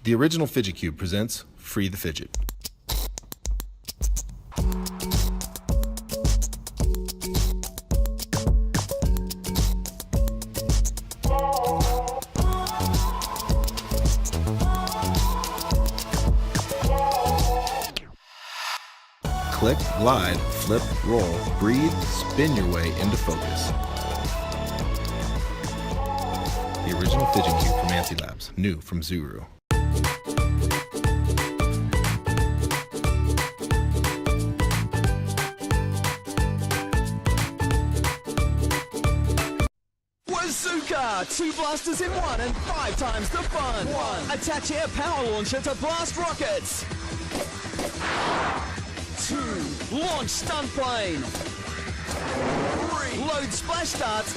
The original Fidget Cube presents Free the Fidget. Click, glide, flip, roll, breathe, spin your way into focus. The original Fidget Cube from Anti Labs, new from Zuru. Bazooka! 2 blasters in 1 and 5 times the fun! 1. Attach air power launcher to blast rockets! 2. Launch stunt plane! 3. Load splash darts!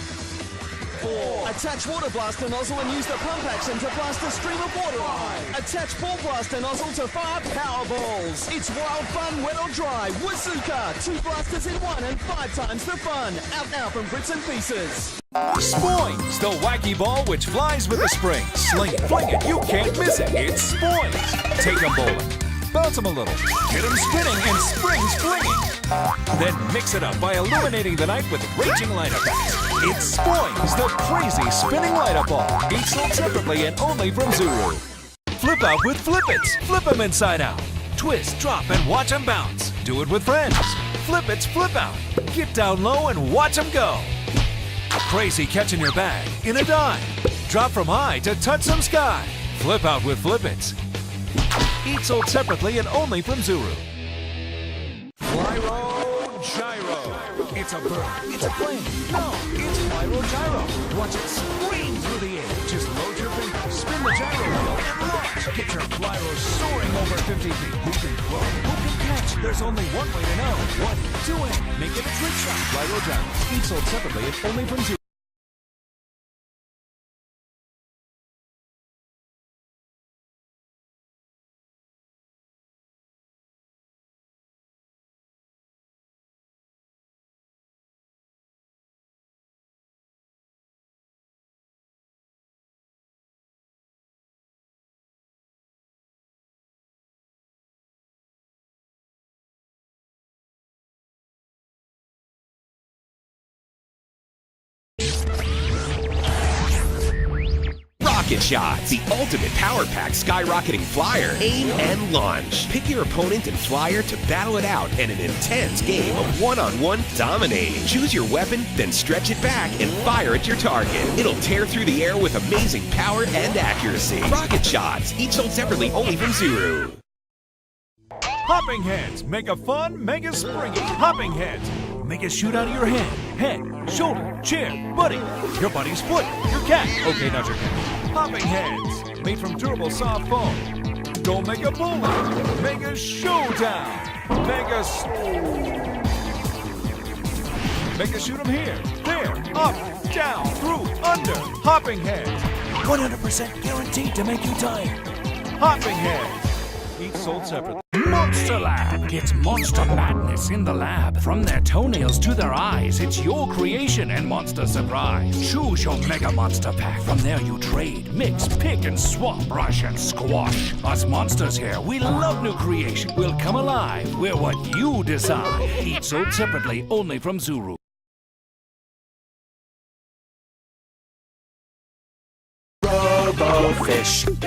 4. Attach water blaster nozzle and use the pump action to blast a stream of water! 5. Attach ball blaster nozzle to fire power balls! It's wild fun, wet or dry! Bazooka! 2 blasters in 1 and 5 times the fun! Out now from Brits and Pieces! Spoings, the wacky ball which flies with a spring. Sling it, fling it, you can't miss it. It's Spoings. Take them bowling, bounce them a little, get them spinning, and springs flinging. Then mix it up by illuminating the night with raging light effects. It's Spoings, the crazy spinning light-up ball. Each sold separately and only from Zuru. Flip out with Flip-Its. Flip them inside out. Twist, drop, and watch them bounce. Do it with friends. Flip-Its flip out. Get down low and watch them go. Crazy catch in your bag in a dive. Drop from high to touch some sky. Flip out with Flip-Its. Each sold separately and only from Zuru. Flyro Gyro. It's a bird. It's a plane. No, it's Flyro Gyro. Watch it scream through the air. Just load your fingers, spin the gyro wheel, and launch. Get your Flyro soaring over 50 feet. Who can throw? Who can catch? There's only one way to know. What are you doing? Make it a trick shot. Flyro Gyro. Each sold separately and only from Zuru. Rocket Shots, the ultimate power-packed skyrocketing flyer. Aim and launch. Pick your opponent and flyer to battle it out in an intense game of one-on-one dominating. Choose your weapon, then stretch it back and fire at your target. It'll tear through the air with amazing power and accuracy. Rocket Shots, each sold separately only from Zuru. Hopping heads, make a fun, mega springy. Hopping heads, make it shoot out of your head, shoulder, chin, buddy, your buddy's foot, your cat. Okay, not your cat. Hopping heads, made from durable soft foam. Don't make a bullet, make a showdown. Make a shoot 'em here, there, up, down, through, under. Hopping heads, 100% guaranteed to make you tired. Hopping heads, each sold separately. Monster Lab. It's monster madness in the lab. From their toenails to their eyes, it's your creation and monster surprise. Choose your Mega Monster Pack. From there you trade, mix, pick, and swap, brush, and squash. Us monsters here, we love new creation. We'll come alive. We're what you decide. Each sold separately, only from Zuru.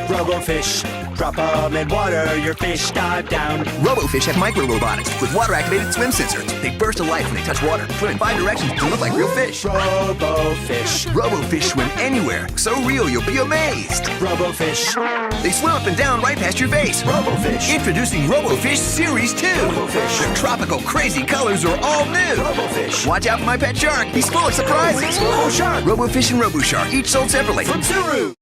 Robofish, drop 'em in water, your fish dive down. Robofish have micro-robotics with water-activated swim sensors. They burst to life when they touch water, swim in 5 directions to look like real fish. Robofish, Robofish swim anywhere, so real you'll be amazed. Robofish, They swim up and down right past your face. Robofish, Introducing Robofish Series 2. Robofish. Their tropical crazy colors are all new. Robofish. Watch out for my pet shark. He's full of surprises. RoboShark. Robofish and RoboShark, each sold separately. From Zuru.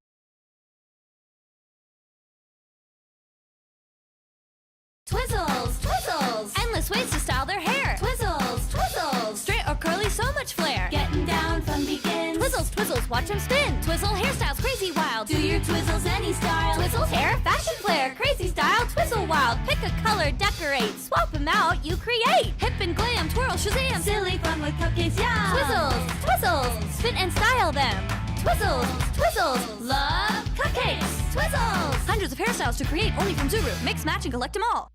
Twizzles, twizzles, endless ways to style their hair. Twizzles, twizzles, straight or curly, so much flair. Getting down from begins. Twizzles, twizzles, watch them spin. Twizzle hairstyles, crazy wild. Do your twizzles any style. Twizzles hair, fashion flair, crazy style, twizzle wild. Pick a color, decorate, swap them out, you create. Hip and glam, twirl, shazam. Silly fun with cupcakes, yeah. Twizzles, twizzles, spin and style them. Twizzles, twizzles, love cupcakes. Twizzles! Hundreds of hairstyles to create only from Zuru. Mix, match, and collect them all.